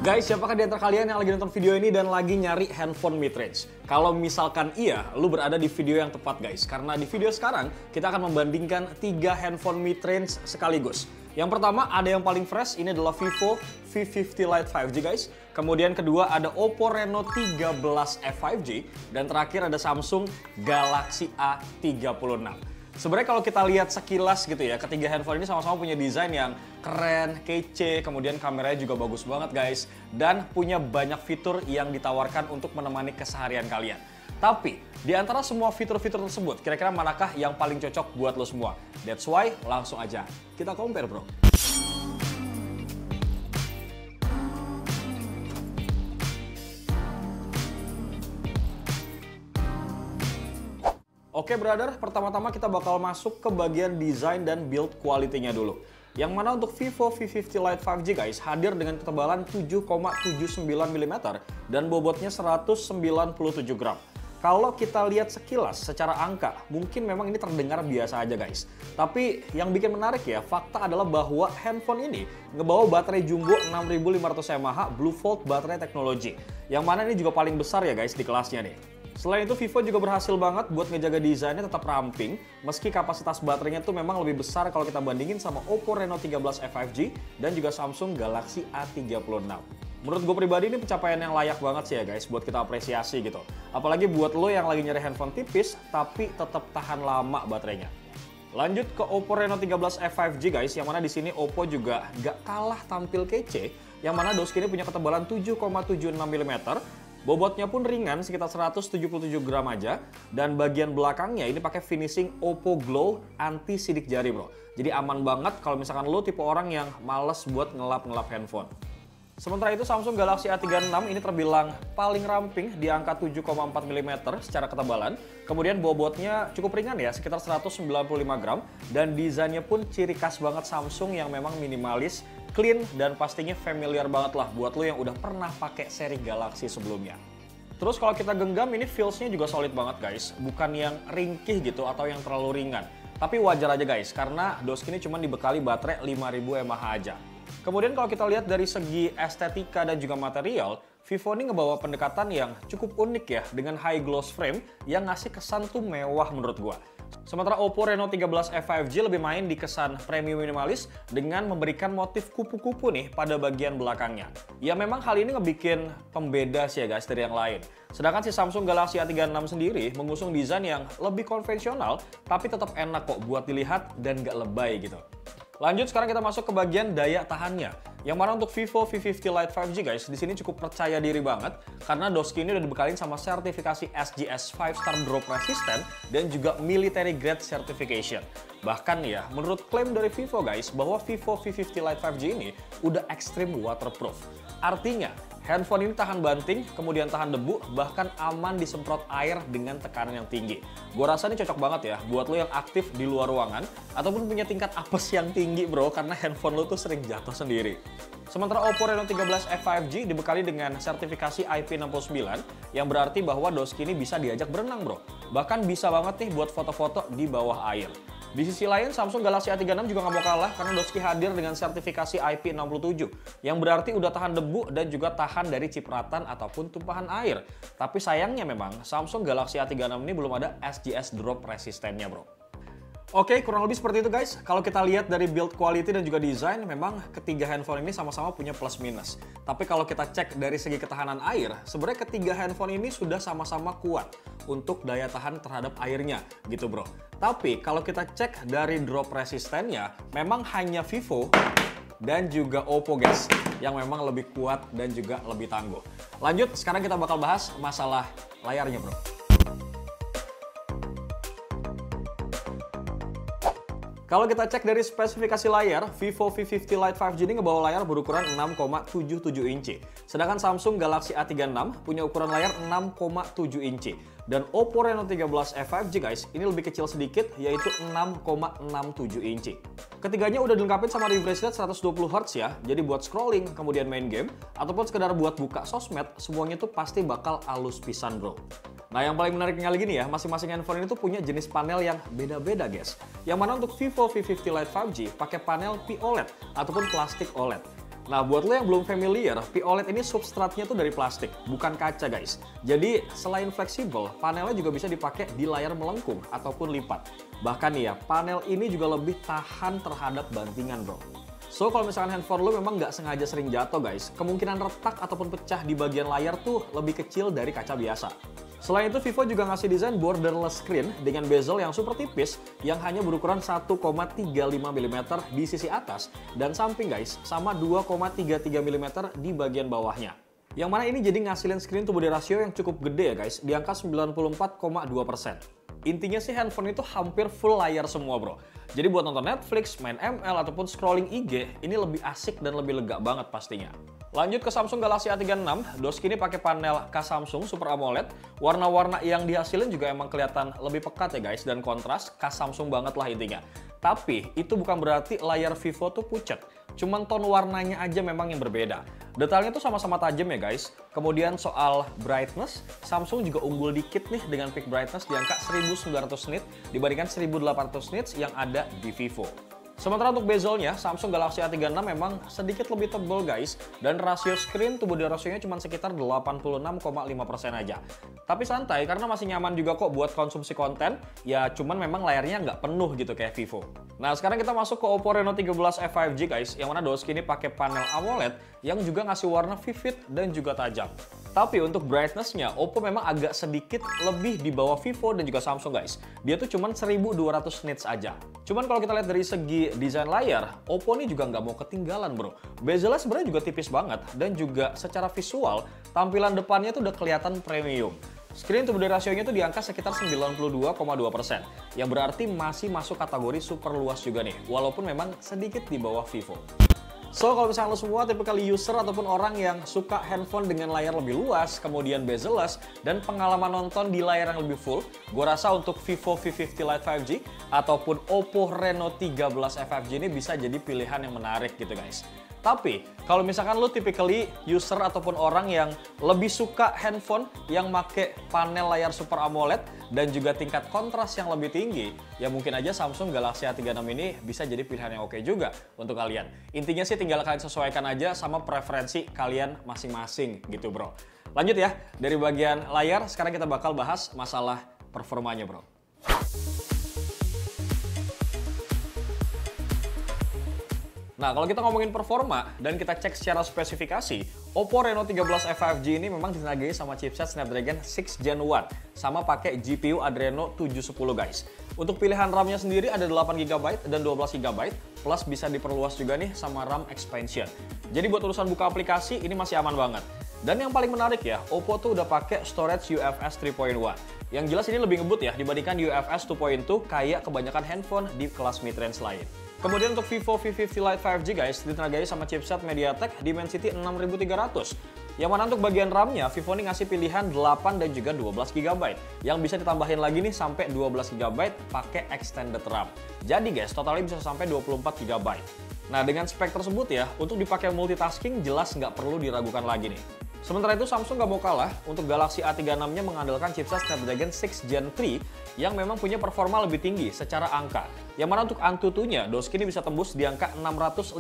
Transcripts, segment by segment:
Guys, siapakah di antara kalian yang lagi nonton video ini dan lagi nyari handphone mid-range? Kalau misalkan iya, lu berada di video yang tepat guys. Karena di video sekarang, kita akan membandingkan 3 handphone mid-range sekaligus. Yang pertama ada yang paling fresh, ini adalah Vivo V50 Lite 5G guys. Kemudian kedua ada Oppo Reno 13F 5G. Dan terakhir ada Samsung Galaxy A36. Sebenarnya kalau kita lihat sekilas gitu ya, ketiga handphone ini sama-sama punya desain yang keren, kece, kemudian kameranya juga bagus banget guys. Dan punya banyak fitur yang ditawarkan untuk menemani keseharian kalian. Tapi, di antara semua fitur-fitur tersebut, kira-kira manakah yang paling cocok buat lo semua? That's why, langsung aja kita compare bro. Oke brother, pertama-tama kita bakal masuk ke bagian desain dan build quality-nya dulu. Yang mana untuk Vivo V50 Lite 5G guys, hadir dengan ketebalan 7,79 mm dan bobotnya 197 gram. Kalau kita lihat sekilas secara angka, mungkin memang ini terdengar biasa aja guys. Tapi yang bikin menarik ya, fakta adalah bahwa handphone ini ngebawa baterai jumbo 6500 mAh Blue Volt baterai teknologi. Yang mana ini juga paling besar ya guys di kelasnya nih. Selain itu, Vivo juga berhasil banget buat ngejaga desainnya tetap ramping, meski kapasitas baterainya tuh memang lebih besar kalau kita bandingin sama Oppo Reno 13F 5G dan juga Samsung Galaxy A36. Menurut gue pribadi ini pencapaian yang layak banget sih ya guys, buat kita apresiasi gitu. Apalagi buat lo yang lagi nyari handphone tipis, tapi tetap tahan lama baterainya. Lanjut ke Oppo Reno 13F 5G guys, yang mana di sini Oppo juga gak kalah tampil kece, yang mana dos ini punya ketebalan 7,76 mm. Bobotnya pun ringan, sekitar 177 gram aja. Dan bagian belakangnya ini pakai finishing Oppo Glow anti sidik jari bro. Jadi aman banget kalau misalkan lo tipe orang yang males buat ngelap-ngelap handphone. Sementara itu Samsung Galaxy A36 ini terbilang paling ramping di angka 7,4 mm secara ketebalan. Kemudian bobotnya cukup ringan ya, sekitar 195 gram. Dan desainnya pun ciri khas banget Samsung yang memang minimalis, clean, dan pastinya familiar banget lah buat lo yang udah pernah pakai seri Galaxy sebelumnya. Terus kalau kita genggam ini feels-nya juga solid banget guys. Bukan yang ringkih gitu atau yang terlalu ringan. Tapi wajar aja guys, karena dos ini cuma dibekali baterai 5000 mAh aja. Kemudian kalau kita lihat dari segi estetika dan juga material, Vivo ini ngebawa pendekatan yang cukup unik ya, dengan high gloss frame yang ngasih kesan tuh mewah menurut gua. Sementara Oppo Reno 13F 5G lebih main di kesan premium minimalis dengan memberikan motif kupu-kupu nih pada bagian belakangnya. Ya memang hal ini ngebikin pembeda sih ya guys dari yang lain. Sedangkan si Samsung Galaxy A36 sendiri mengusung desain yang lebih konvensional tapi tetap enak kok buat dilihat dan gak lebay gitu. Lanjut sekarang kita masuk ke bagian daya tahannya. Yang mana untuk Vivo V50 Lite 5G guys, di sini cukup percaya diri banget karena doski ini udah dibekalin sama sertifikasi SGS 5-star drop resistant dan juga military grade certification. Bahkan ya, menurut klaim dari Vivo guys, bahwa Vivo V50 Lite 5G ini udah extreme waterproof. Artinya, handphone ini tahan banting, kemudian tahan debu, bahkan aman disemprot air dengan tekanan yang tinggi. Gue rasa ini cocok banget ya buat lo yang aktif di luar ruangan ataupun punya tingkat apes yang tinggi bro, karena handphone lo tuh sering jatuh sendiri. Sementara Oppo Reno 13F 5G dibekali dengan sertifikasi IP69 yang berarti bahwa doski ini bisa diajak berenang bro. Bahkan bisa banget nih buat foto-foto di bawah air. Di sisi lain, Samsung Galaxy A36 juga nggak mau kalah karena doski hadir dengan sertifikasi IP67 yang berarti udah tahan debu dan juga tahan dari cipratan ataupun tumpahan air. Tapi sayangnya memang Samsung Galaxy A36 ini belum ada SGS drop resistennya bro. Oke, kurang lebih seperti itu guys. Kalau kita lihat dari build quality dan juga desain, memang ketiga handphone ini sama-sama punya plus minus. Tapi kalau kita cek dari segi ketahanan air, sebenarnya ketiga handphone ini sudah sama-sama kuat untuk daya tahan terhadap airnya gitu bro. Tapi kalau kita cek dari drop resistennya, memang hanya Vivo dan juga Oppo guys yang memang lebih kuat dan juga lebih tangguh. Lanjut, sekarang kita bakal bahas masalah layarnya bro. Kalau kita cek dari spesifikasi layar, Vivo V50 Lite 5G ini ngebawa layar berukuran 6,77 inci. Sedangkan Samsung Galaxy A36 punya ukuran layar 6,7 inci. Dan Oppo Reno 13F 5G guys, ini lebih kecil sedikit, yaitu 6,67 inci. Ketiganya udah dilengkapi sama refresh rate 120Hz ya, jadi buat scrolling, kemudian main game, ataupun sekedar buat buka sosmed, semuanya tuh pasti bakal halus pisan bro. Nah yang paling menariknya lagi nih ya, masing-masing handphone ini tuh punya jenis panel yang beda-beda guys. Yang mana untuk Vivo V50 Lite 5G pakai panel POLED ataupun plastik OLED. Nah, buat lo yang belum familiar, POLED ini substratnya tuh dari plastik, bukan kaca guys. Jadi, selain fleksibel, panelnya juga bisa dipakai di layar melengkung ataupun lipat. Bahkan nih ya, panel ini juga lebih tahan terhadap bantingan bro. So, kalau misalkan handphone lo memang nggak sengaja sering jatuh guys, kemungkinan retak ataupun pecah di bagian layar tuh lebih kecil dari kaca biasa. Selain itu, Vivo juga ngasih desain borderless screen dengan bezel yang super tipis yang hanya berukuran 1,35 mm di sisi atas dan samping guys, sama 2,33 mm di bagian bawahnya. Yang mana ini jadi ngasilin screen to body ratio yang cukup gede ya guys, di angka 94,2%. Intinya sih handphone itu hampir full layar semua bro. Jadi buat nonton Netflix, main ML, ataupun scrolling IG, ini lebih asik dan lebih lega banget pastinya. Lanjut ke Samsung Galaxy A36, doski ini pakai panel K Samsung Super AMOLED. Warna-warna yang dihasilin juga emang kelihatan lebih pekat ya guys, dan kontras, K Samsung banget lah intinya. Tapi itu bukan berarti layar Vivo tuh pucat, cuman tone warnanya aja memang yang berbeda. Detailnya tuh sama-sama tajam ya guys. Kemudian soal brightness, Samsung juga unggul dikit nih dengan peak brightness di angka 1900 nits dibandingkan 1800 nits yang ada di Vivo. Sementara untuk bezelnya, Samsung Galaxy A36 memang sedikit lebih tebal guys, dan rasio screen to body ratio-nya cuma sekitar 86,5% aja. Tapi santai karena masih nyaman juga kok buat konsumsi konten, ya cuman memang layarnya nggak penuh gitu kayak Vivo. Nah sekarang kita masuk ke Oppo Reno 13 F5G guys, yang mana doski ini pakai panel AMOLED yang juga ngasih warna vivid dan juga tajam. Tapi untuk brightness-nya, Oppo memang agak sedikit lebih di bawah Vivo dan juga Samsung guys. Dia tuh cuman 1200 nits aja. Cuman kalau kita lihat dari segi desain layar, Oppo ini juga nggak mau ketinggalan bro. Bezelnya sebenarnya juga tipis banget dan juga secara visual, tampilan depannya tuh udah kelihatan premium. Screen to body ratio-nya tuh di angka sekitar 92,2%, yang berarti masih masuk kategori super luas juga nih, walaupun memang sedikit di bawah Vivo. So, kalau misalnya lo semua tipikal user ataupun orang yang suka handphone dengan layar lebih luas, kemudian bezel-less, dan pengalaman nonton di layar yang lebih full, gue rasa untuk Vivo V50 Lite 5G ataupun Oppo Reno 13 F5G ini bisa jadi pilihan yang menarik gitu guys. Tapi, kalau misalkan lo typically user ataupun orang yang lebih suka handphone yang make panel layar Super AMOLED dan juga tingkat kontras yang lebih tinggi, ya mungkin aja Samsung Galaxy A36 ini bisa jadi pilihan yang oke juga untuk kalian. Intinya sih tinggal kalian sesuaikan aja sama preferensi kalian masing-masing gitu bro. Lanjut ya, dari bagian layar sekarang kita bakal bahas masalah performanya bro. Nah, kalau kita ngomongin performa dan kita cek secara spesifikasi, Oppo Reno 13 F5G ini memang ditenagai sama chipset Snapdragon 6 Gen 1 sama pakai GPU Adreno 710 guys. Untuk pilihan RAM-nya sendiri ada 8GB dan 12GB, plus bisa diperluas juga nih sama RAM expansion. Jadi buat urusan buka aplikasi ini masih aman banget. Dan yang paling menarik ya, Oppo tuh udah pakai storage UFS 3.1. Yang jelas ini lebih ngebut ya dibandingkan UFS 2.2 kayak kebanyakan handphone di kelas mid-range lain. Kemudian untuk Vivo V50 Lite 5G guys, ditenagai sama chipset MediaTek Dimensity 6300. Yang mana untuk bagian RAM-nya, Vivo ini ngasih pilihan 8 dan juga 12GB. Yang bisa ditambahin lagi nih sampai 12GB pakai extended RAM. Jadi guys, totalnya bisa sampai 24GB. Nah dengan spek tersebut ya, untuk dipakai multitasking jelas nggak perlu diragukan lagi nih. Sementara itu Samsung nggak mau kalah, untuk Galaxy A36-nya mengandalkan chipset Snapdragon 6 Gen 3 yang memang punya performa lebih tinggi secara angka. Yang mana untuk Antutu-nya, doski ini bisa tembus di angka 650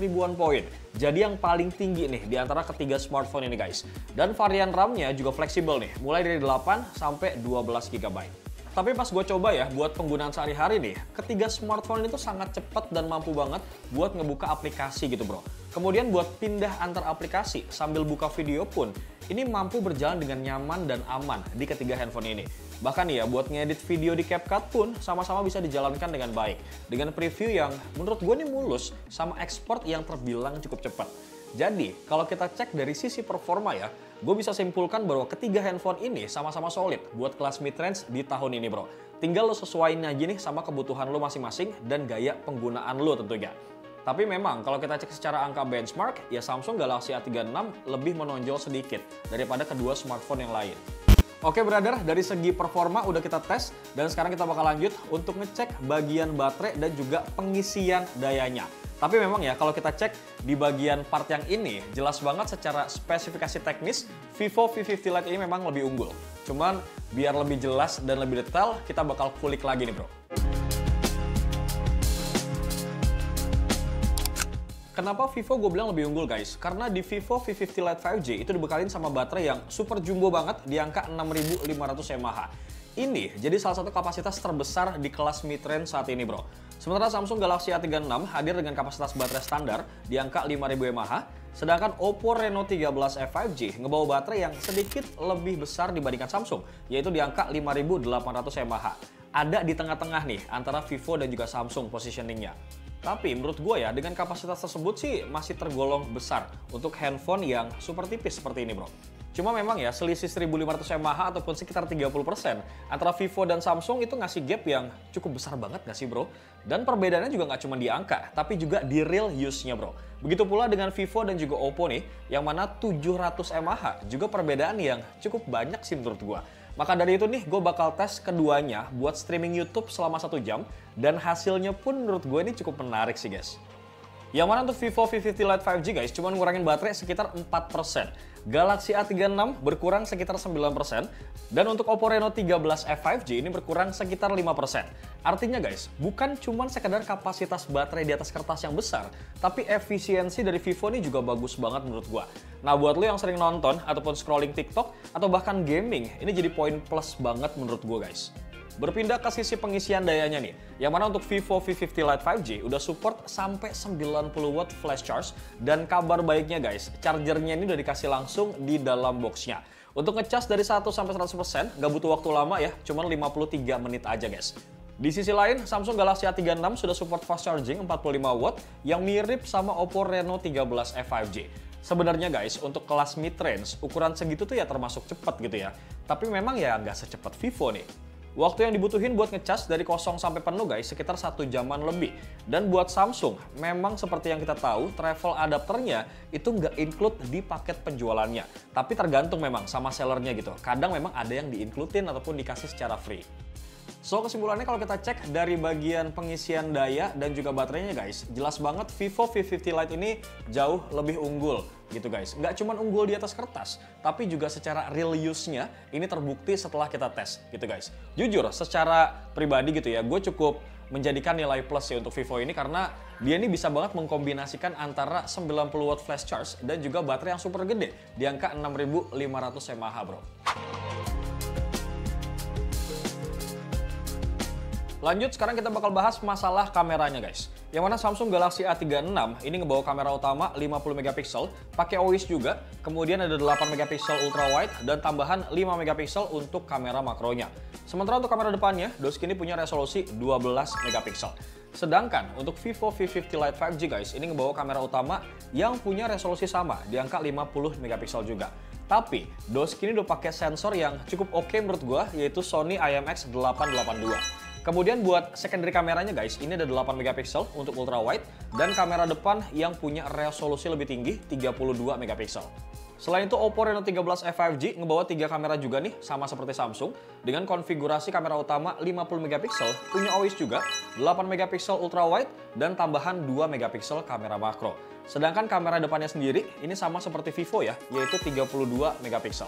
ribuan poin. Jadi yang paling tinggi nih di antara ketiga smartphone ini guys. Dan varian RAM-nya juga fleksibel nih, mulai dari 8 sampai 12GB. Tapi pas gue coba ya, buat penggunaan sehari-hari nih, ketiga smartphone itu sangat cepat dan mampu banget buat ngebuka aplikasi gitu bro. Kemudian buat pindah antar aplikasi sambil buka video pun, ini mampu berjalan dengan nyaman dan aman di ketiga handphone ini. Bahkan ya, buat ngedit video di CapCut pun sama-sama bisa dijalankan dengan baik. Dengan preview yang menurut gue nih mulus, sama ekspor yang terbilang cukup cepat. Jadi, kalau kita cek dari sisi performa ya, gue bisa simpulkan bahwa ketiga handphone ini sama-sama solid buat kelas mid-range di tahun ini bro. Tinggal lo sesuaiin aja nih sama kebutuhan lo masing-masing dan gaya penggunaan lo tentunya. Tapi memang kalau kita cek secara angka benchmark, ya Samsung Galaxy A36 lebih menonjol sedikit daripada kedua smartphone yang lain. Oke brother, dari segi performa udah kita tes, dan sekarang kita bakal lanjut untuk ngecek bagian baterai dan juga pengisian dayanya. Tapi memang ya, kalau kita cek di bagian part yang ini, jelas banget secara spesifikasi teknis, Vivo V50 Lite ini memang lebih unggul. Cuman, biar lebih jelas dan lebih detail, kita bakal kulik lagi nih bro. Kenapa Vivo gue bilang lebih unggul guys? Karena di Vivo V50 Lite 5G itu dibekalin sama baterai yang super jumbo banget di angka 6500 mAh. Ini jadi salah satu kapasitas terbesar di kelas mid-range saat ini bro. Sementara Samsung Galaxy A36 hadir dengan kapasitas baterai standar di angka 5000 mAh, sedangkan Oppo Reno 13e 5G ngebawa baterai yang sedikit lebih besar dibandingkan Samsung, yaitu di angka 5800 mAh. Ada di tengah-tengah nih antara Vivo dan juga Samsung positioningnya. Tapi menurut gue ya, dengan kapasitas tersebut sih masih tergolong besar untuk handphone yang super tipis seperti ini bro. Cuma memang ya selisih 1500 mAh ataupun sekitar 30% antara Vivo dan Samsung itu ngasih gap yang cukup besar banget gak sih bro? Dan perbedaannya juga nggak cuma di angka, tapi juga di real use-nya bro. Begitu pula dengan Vivo dan juga Oppo nih, yang mana 700 mAh juga perbedaan yang cukup banyak sih menurut gue. Maka dari itu nih, gue bakal tes keduanya buat streaming YouTube selama 1 jam, dan hasilnya pun menurut gue ini cukup menarik sih guys. Yang mana untuk Vivo V50 Lite 5G guys, cuma ngurangin baterai sekitar 4%. Galaxy A36 berkurang sekitar 9%. Dan untuk Oppo Reno 13e 5G ini berkurang sekitar 5%. Artinya guys, bukan cuma sekedar kapasitas baterai di atas kertas yang besar, tapi efisiensi dari Vivo ini juga bagus banget menurut gua. Nah buat lo yang sering nonton ataupun scrolling TikTok atau bahkan gaming, ini jadi poin plus banget menurut gua guys. Berpindah ke sisi pengisian dayanya nih, yang mana untuk Vivo V50 Lite 5G udah support sampai 90 watt flash charge, dan kabar baiknya guys, chargernya ini udah dikasih langsung di dalam boxnya. Untuk ngecas dari 1 sampai 100% nggak butuh waktu lama ya, cuma 53 menit aja guys. Di sisi lain, Samsung Galaxy A36 sudah support fast charging 45 watt yang mirip sama Oppo Reno 13e 5G. Sebenarnya guys, untuk kelas mid-range, ukuran segitu tuh ya termasuk cepat gitu ya. Tapi memang ya nggak secepat Vivo nih. Waktu yang dibutuhin buat ngecas dari kosong sampai penuh guys, sekitar 1 jaman lebih. Dan buat Samsung, memang seperti yang kita tahu, travel adapternya itu nggak include di paket penjualannya. Tapi tergantung memang sama sellernya gitu. Kadang memang ada yang di-includein ataupun dikasih secara free. So kesimpulannya kalau kita cek dari bagian pengisian daya dan juga baterainya guys, jelas banget Vivo V50 Lite ini jauh lebih unggul gitu guys. Nggak cuma unggul di atas kertas, tapi juga secara real use-nya ini terbukti setelah kita tes gitu guys. Jujur, secara pribadi gitu ya, gue cukup menjadikan nilai plus ya untuk Vivo ini karena dia ini bisa banget mengkombinasikan antara 90 watt flash charge dan juga baterai yang super gede di angka 6500 mAh bro. Lanjut, sekarang kita bakal bahas masalah kameranya guys. Yang mana Samsung Galaxy A36 ini ngebawa kamera utama 50 megapiksel, pakai OIS juga, kemudian ada 8 megapiksel ultra wide dan tambahan 5 megapiksel untuk kamera makronya. Sementara untuk kamera depannya, dos kini punya resolusi 12 megapiksel. Sedangkan untuk Vivo V50 Lite 5G guys, ini ngebawa kamera utama yang punya resolusi sama di angka 50 megapiksel juga. Tapi dos kini udah pakai sensor yang cukup oke menurut gua, yaitu Sony IMX882. Kemudian buat secondary kameranya guys, ini ada 8 megapiksel untuk ultra wide dan kamera depan yang punya resolusi lebih tinggi 32 megapiksel. Selain itu Oppo Reno 13e 5G ngebawa 3 kamera juga nih, sama seperti Samsung, dengan konfigurasi kamera utama 50 megapiksel, punya OIS juga, 8 megapiksel ultra wide dan tambahan 2 megapiksel kamera makro. Sedangkan kamera depannya sendiri ini sama seperti Vivo ya, yaitu 32 megapiksel.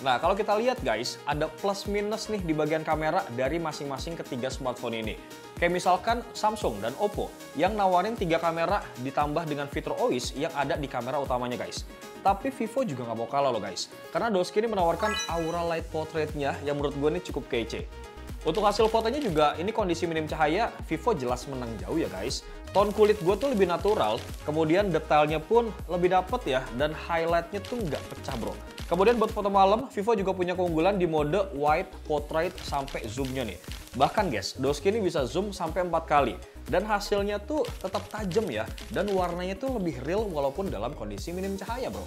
Nah, kalau kita lihat guys, ada plus minus nih di bagian kamera dari masing-masing ketiga smartphone ini. Kayak misalkan Samsung dan Oppo yang nawarin 3 kamera ditambah dengan fitur OIS yang ada di kamera utamanya guys. Tapi Vivo juga nggak mau kalah loh guys, karena Doski ini menawarkan aura light portraitnya yang menurut gue ini cukup kece. Untuk hasil fotonya juga, ini kondisi minim cahaya, Vivo jelas menang jauh ya guys. Tone kulit gue tuh lebih natural, kemudian detailnya pun lebih dapet ya, dan highlightnya tuh nggak pecah bro. Kemudian buat foto malam, Vivo juga punya keunggulan di mode wide portrait sampai zoomnya nih. Bahkan guys, Doski ini bisa zoom sampai 4 kali. Dan hasilnya tuh tetap tajam ya, dan warnanya tuh lebih real walaupun dalam kondisi minim cahaya bro.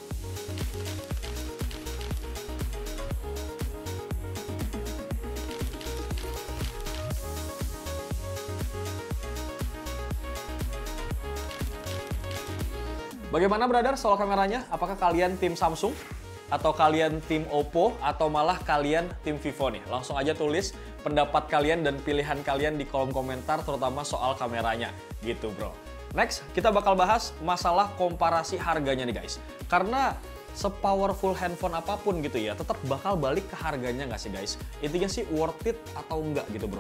Bagaimana brother soal kameranya? Apakah kalian tim Samsung? Atau kalian tim Oppo? Atau malah kalian tim Vivo nih? Langsung aja tulis pendapat kalian dan pilihan kalian di kolom komentar, terutama soal kameranya. Gitu bro. Next, kita bakal bahas masalah komparasi harganya nih guys. Karena sepowerful handphone apapun gitu ya, tetap bakal balik ke harganya nggak sih guys? Intinya sih worth it atau enggak gitu bro.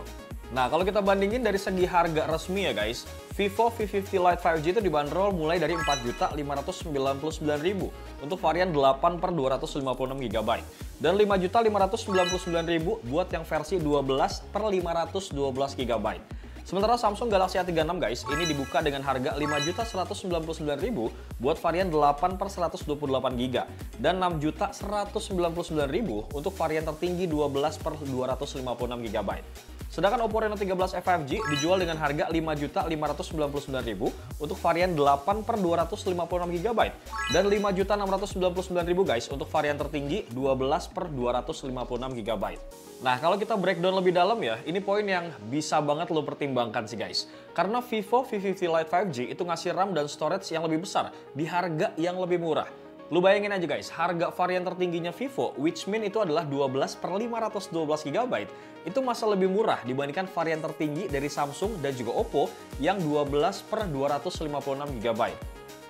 Nah, kalau kita bandingin dari segi harga resmi ya guys, Vivo V50 Lite 5G itu dibanderol mulai dari 4.599.000 untuk varian 8 per 256 GB dan 5.599.000 buat yang versi 12 per 512 GB. Sementara Samsung Galaxy A36 guys, ini dibuka dengan harga 5.199.000 buat varian 8 per 128 GB dan 6.199.000 untuk varian tertinggi 12 per 256 GB. Sedangkan Oppo Reno 13 5G dijual dengan harga 5.599.000 untuk varian 8 per 256 GB dan 5.699.000 guys untuk varian tertinggi 12 per 256 GB. Nah, kalau kita breakdown lebih dalam ya, ini poin yang bisa banget lo pertimbangkan sih guys. Karena Vivo V50 Lite 5G itu ngasih RAM dan storage yang lebih besar di harga yang lebih murah. Lu bayangin aja guys, harga varian tertingginya Vivo, which mean itu adalah 12 per 512 GB, itu masih lebih murah dibandingkan varian tertinggi dari Samsung dan juga Oppo yang 12 per 256 GB.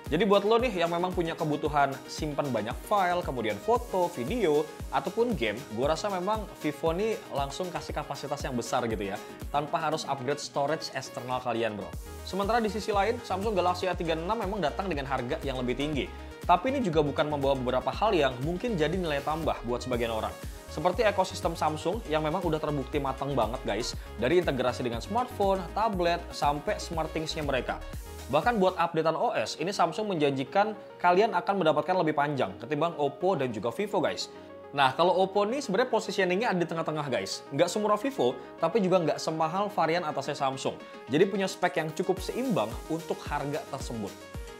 Jadi buat lo nih yang memang punya kebutuhan simpan banyak file, kemudian foto, video, ataupun game, gue rasa memang Vivo nih langsung kasih kapasitas yang besar gitu ya, tanpa harus upgrade storage eksternal kalian bro. Sementara di sisi lain, Samsung Galaxy A36 memang datang dengan harga yang lebih tinggi. Tapi ini juga bukan membawa beberapa hal yang mungkin jadi nilai tambah buat sebagian orang. Seperti ekosistem Samsung yang memang udah terbukti matang banget guys, dari integrasi dengan smartphone, tablet, sampai SmartThings-nya mereka. Bahkan buat updatean OS, ini Samsung menjanjikan kalian akan mendapatkan lebih panjang ketimbang Oppo dan juga Vivo guys. Nah, kalau Oppo nih sebenarnya positioningnya ada di tengah-tengah guys. Nggak semurah Vivo, tapi juga nggak semahal varian atasnya Samsung. Jadi punya spek yang cukup seimbang untuk harga tersebut.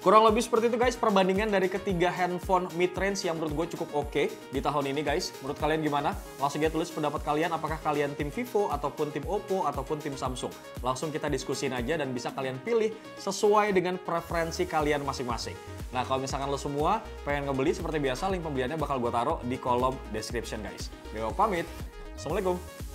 Kurang lebih seperti itu guys perbandingan dari ketiga handphone mid-range yang menurut gue cukup oke di tahun ini guys. Menurut kalian gimana? Langsung aja tulis pendapat kalian, apakah kalian tim Vivo ataupun tim Oppo ataupun tim Samsung. Langsung kita diskusin aja dan bisa kalian pilih sesuai dengan preferensi kalian masing-masing. Nah, kalau misalkan lo semua pengen ngebeli seperti biasa, link pembeliannya bakal gue taruh di kolom description guys. Gue pamit. Assalamualaikum.